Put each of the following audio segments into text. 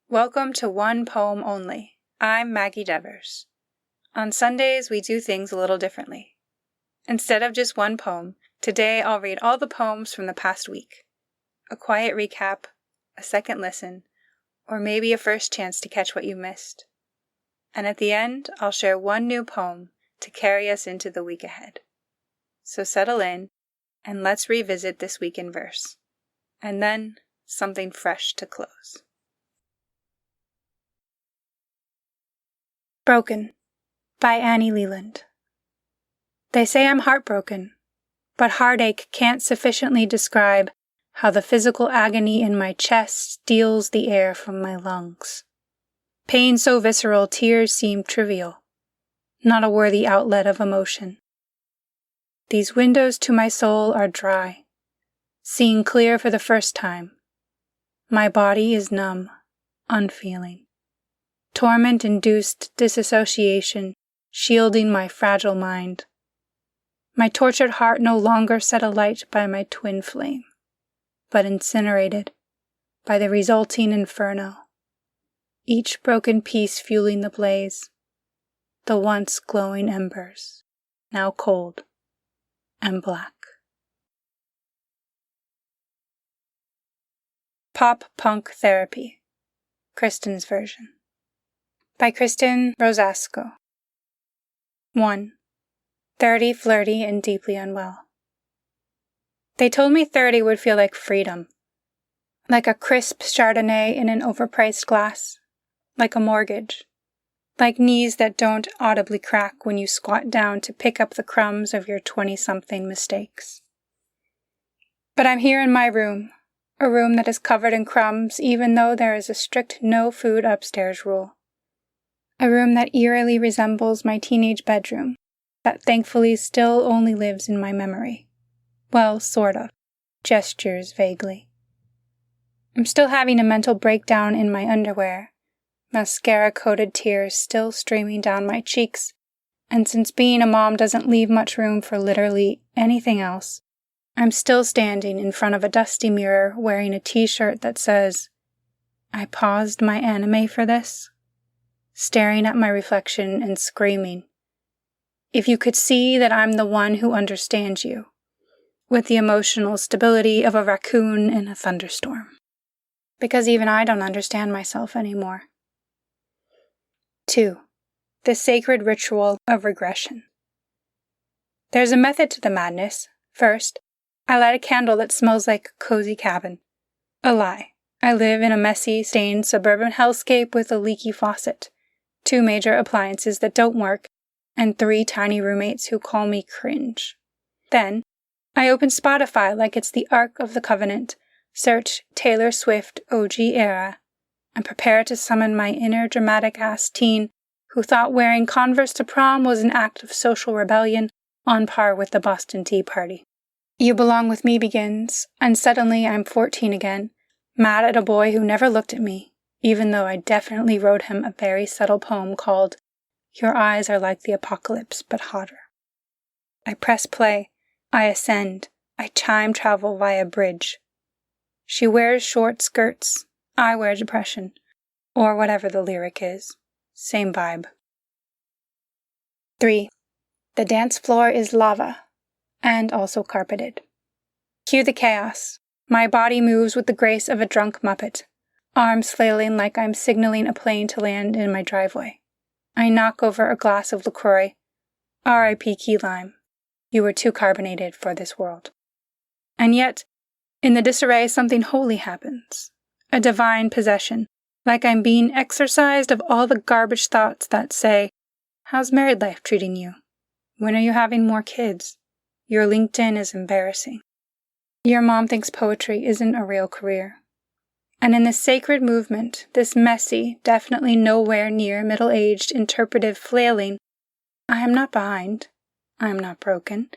Welcome to One Poem Only. I'm Maggie Devers. On Sundays, we do things a little differently. Instead of just one poem, today I'll read all the poems from the past week. A quiet recap, a second listen, or maybe a first chance to catch what you missed. And at the end, I'll share one new poem to carry us into the week ahead. So settle in, and let's revisit this week in verse. And then, something fresh to close. Broken by Annie Leland. They say I'm heartbroken, but heartache can't sufficiently describe how the physical agony in my chest steals the air from my lungs. Pain so visceral, tears seem trivial, not a worthy outlet of emotion. These windows to my soul are dry, seeing clear for the first time. My body is numb, unfeeling. Torment-induced disassociation shielding my fragile mind. My tortured heart no longer set alight by my twin flame, but incinerated by the resulting inferno. Each broken piece fueling the blaze, the once glowing embers, now cold and black. Pop Punk Therapy, Kristen's version. By Kristen Rosasco. 1. 30, flirty, and deeply unwell. They told me 30 would feel like freedom, like a crisp Chardonnay in an overpriced glass, like a mortgage, like knees that don't audibly crack when you squat down to pick up the crumbs of your 20-something mistakes. But I'm here in my room, a room that is covered in crumbs even though there is a strict no food upstairs rule. A room that eerily resembles my teenage bedroom, that thankfully still only lives in my memory. Well, sort of. Gestures vaguely. I'm still having a mental breakdown in my underwear, mascara-coated tears still streaming down my cheeks, and since being a mom doesn't leave much room for literally anything else, I'm still standing in front of a dusty mirror wearing a t-shirt that says, "I paused my anime for this," staring at my reflection and screaming, "If you could see that I'm the one who understands you," with the emotional stability of a raccoon in a thunderstorm. Because even I don't understand myself anymore. 2. The sacred ritual of regression. There's a method to the madness. First, I light a candle that smells like a cozy cabin. A lie. I live in a messy, stained suburban hellscape with a leaky faucet, 2 major appliances that don't work, and 3 tiny roommates who call me cringe. Then, I open Spotify like it's the Ark of the Covenant, search Taylor Swift OG era, and prepare to summon my inner dramatic-ass teen who thought wearing Converse to prom was an act of social rebellion on par with the Boston Tea Party. You Belong With Me begins, and suddenly I'm 14 again, mad at a boy who never looked at me, even though I definitely wrote him a very subtle poem called "Your Eyes Are Like the Apocalypse, but Hotter." I press play, I ascend, I time travel via bridge. She wears short skirts, I wear depression, or whatever the lyric is. Same vibe. 3. The dance floor is lava, and also carpeted. Cue the chaos. My body moves with the grace of a drunk Muppet, arms flailing like I'm signaling a plane to land in my driveway. I knock over a glass of LaCroix. R.I.P. key lime. You were too carbonated for this world. And yet, in the disarray, something holy happens. A divine possession, like I'm being exorcised of all the garbage thoughts that say, "How's married life treating you? When are you having more kids? Your LinkedIn is embarrassing. Your mom thinks poetry isn't a real career." And in this sacred movement, this messy, definitely nowhere near middle-aged interpretive flailing, I am not behind. I am not broken.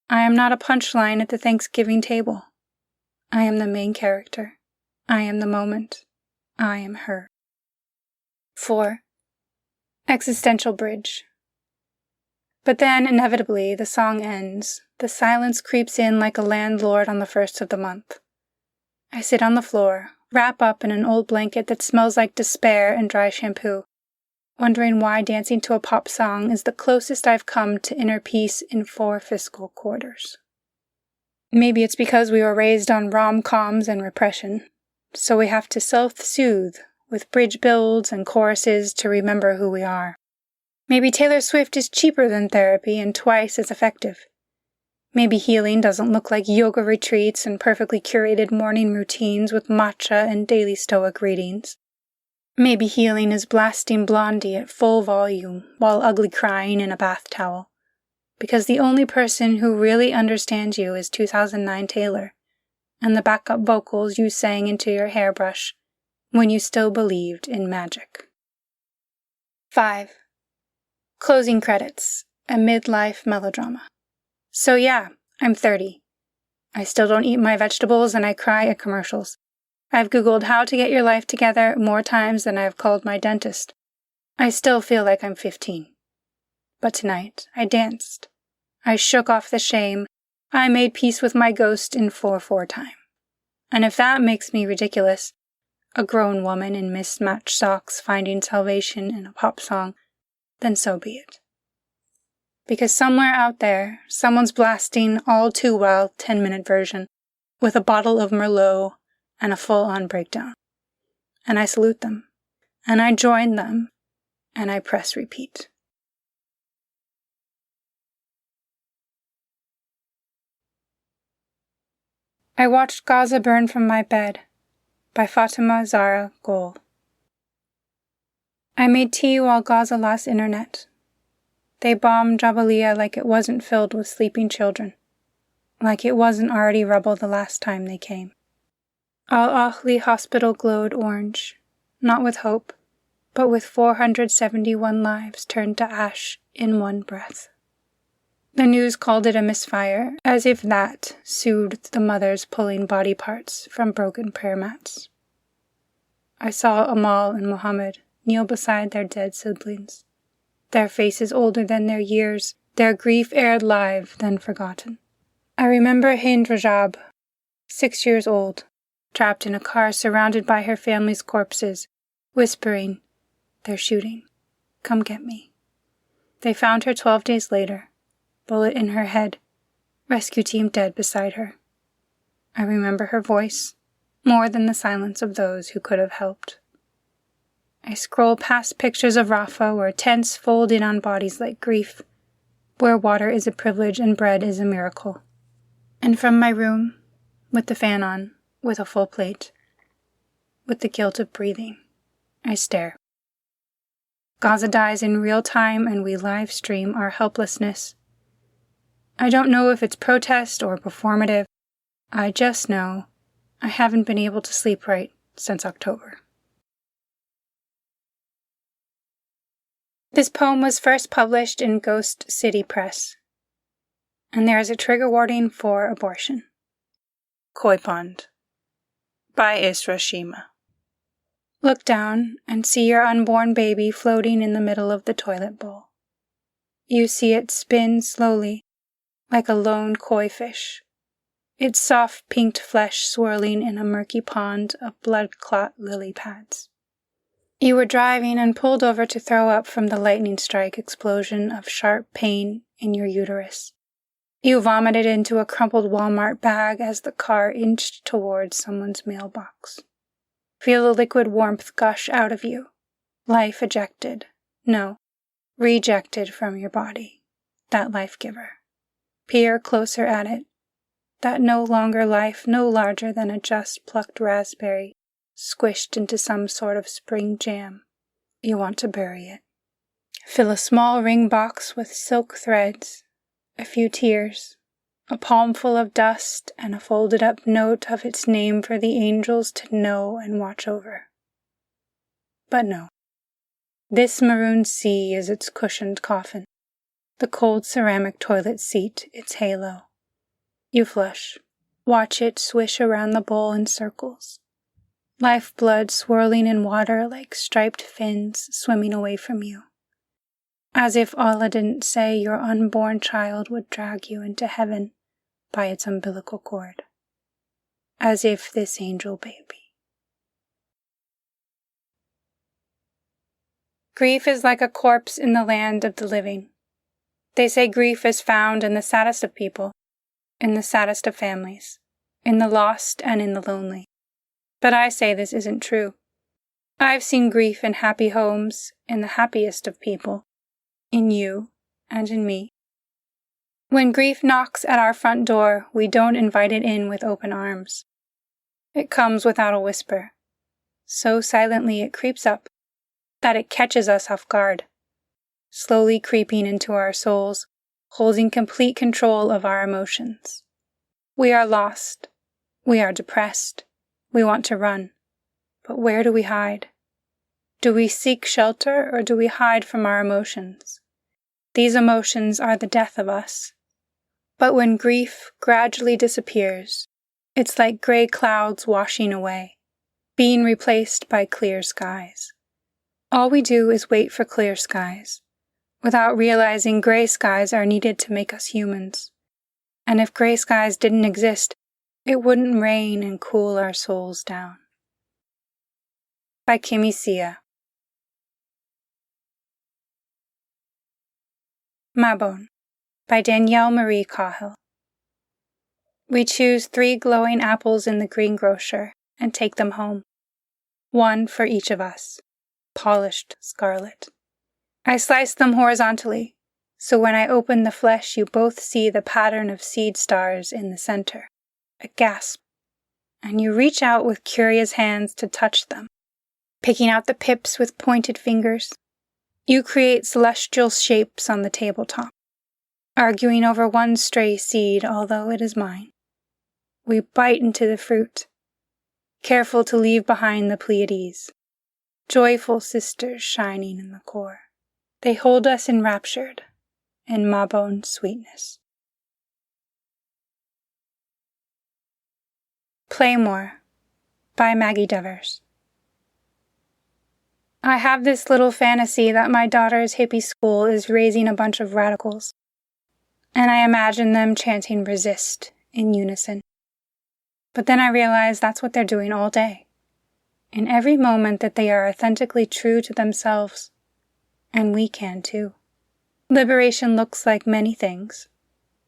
I am not a punchline at the Thanksgiving table. I am the main character. I am the moment. I am her. 4. Existential bridge. But then, inevitably, the song ends. The silence creeps in like a landlord on the first of the month. I sit on the floor, wrap up in an old blanket that smells like despair and dry shampoo, wondering why dancing to a pop song is the closest I've come to inner peace in 4 fiscal quarters. Maybe it's because we were raised on rom-coms and repression, so we have to self-soothe with bridge builds and choruses to remember who we are. Maybe Taylor Swift is cheaper than therapy and twice as effective. Maybe healing doesn't look like yoga retreats and perfectly curated morning routines with matcha and daily stoic readings. Maybe healing is blasting Blondie at full volume while ugly crying in a bath towel. Because the only person who really understands you is 2009 Taylor, and the backup vocals you sang into your hairbrush when you still believed in magic. 5. Closing credits, a midlife melodrama. So yeah, I'm 30. I still don't eat my vegetables and I cry at commercials. I've Googled how to get your life together more times than I've called my dentist. I still feel like I'm 15. But tonight, I danced. I shook off the shame. I made peace with my ghost in 4/4 time. And if that makes me ridiculous, a grown woman in mismatched socks finding salvation in a pop song, then so be it. Because somewhere out there, someone's blasting all too well 10-minute version with a bottle of Merlot and a full-on breakdown. And I salute them, and I join them, and I press repeat. I watched Gaza Burn from My Bed by Fatima Zahra Gold. I made tea while Gaza lost internet. They bombed Jabalia like it wasn't filled with sleeping children, like it wasn't already rubble the last time they came. Al-Ahli Hospital glowed orange, not with hope, but with 471 lives turned to ash in one breath. The news called it a misfire, as if that soothed the mothers pulling body parts from broken prayer mats. I saw Amal and Mohammed kneel beside their dead siblings, their faces older than their years, their grief aired live, then forgotten. I remember Hind Rajab, 6 years old, trapped in a car surrounded by her family's corpses, whispering, "They're shooting. Come get me." They found her 12 days later, bullet in her head, rescue team dead beside her. I remember her voice, more than the silence of those who could have helped. I scroll past pictures of Rafah where tents fold in on bodies like grief, where water is a privilege and bread is a miracle. And from my room, with the fan on, with a full plate, with the guilt of breathing, I stare. Gaza dies in real time and we live stream our helplessness. I don't know if it's protest or performative. I just know I haven't been able to sleep right since October. This poem was first published in Ghost City Press, and there is a trigger warning for abortion. Koi Pond by Isra Shima. Look down and see your unborn baby floating in the middle of the toilet bowl. You see it spin slowly, like a lone koi fish, its soft pinked flesh swirling in a murky pond of blood-clot lily pads. You were driving and pulled over to throw up from the lightning strike explosion of sharp pain in your uterus. You vomited into a crumpled Walmart bag as the car inched towards someone's mailbox. Feel the liquid warmth gush out of you. Life ejected. No, rejected from your body. That life giver. Peer closer at it. That no longer life, no larger than a just plucked raspberry, squished into some sort of spring jam. You want to bury it. Fill a small ring box with silk threads, a few tears, a palmful of dust, and a folded up note of its name for the angels to know and watch over. But no. This maroon sea is its cushioned coffin, the cold ceramic toilet seat its halo. You flush, watch it swish around the bowl in circles. Lifeblood swirling in water like striped fins swimming away from you. As if Allah didn't say your unborn child would drag you into heaven by its umbilical cord. As if this angel baby Grief is like a corpse in the land of the living. They say grief is found in the saddest of people, in the saddest of families, in the lost and in the lonely. But I say this isn't true. I've seen grief in happy homes, in the happiest of people, in you and in me. When grief knocks at our front door, we don't invite it in with open arms. It comes without a whisper. So silently it creeps up that it catches us off guard, slowly creeping into our souls, holding complete control of our emotions. We are lost. We are depressed. We want to run. But where do we hide? Do we seek shelter or do we hide from our emotions? These emotions are the death of us. But when grief gradually disappears, it's like gray clouds washing away, being replaced by clear skies. All we do is wait for clear skies, without realizing gray skies are needed to make us humans. And if gray skies didn't exist, it wouldn't rain and cool our souls down. By Kimmy Sia. Mabon, by Danielle Marie Cahill. We choose 3 glowing apples in the greengrocer and take them home. 1 for each of us, polished scarlet. I slice them horizontally, so when I open the flesh you both see the pattern of seed stars in the center. A gasp, and you reach out with curious hands to touch them, picking out the pips with pointed fingers. You create celestial shapes on the tabletop, arguing over one stray seed, although it is mine. We bite into the fruit, careful to leave behind the Pleiades, joyful sisters shining in the core. They hold us enraptured in Mabon sweetness. Play More, by Maggie Devers. I have this little fantasy that my daughter's hippie school is raising a bunch of radicals, and I imagine them chanting resist in unison. But then I realize that's what they're doing all day, in every moment that they are authentically true to themselves, and we can too. Liberation looks like many things: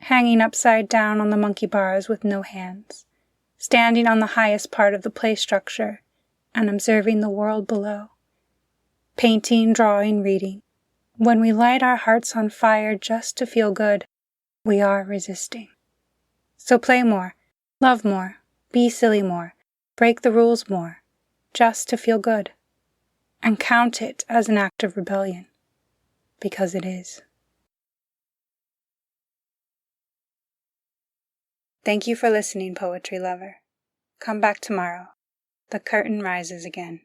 hanging upside down on the monkey bars with no hands, standing on the highest part of the play structure and observing the world below. Painting, drawing, reading. When we light our hearts on fire just to feel good, we are resisting. So play more, love more, be silly more, break the rules more, just to feel good. And count it as an act of rebellion, because it is. Thank you for listening, poetry lover. Come back tomorrow. The curtain rises again.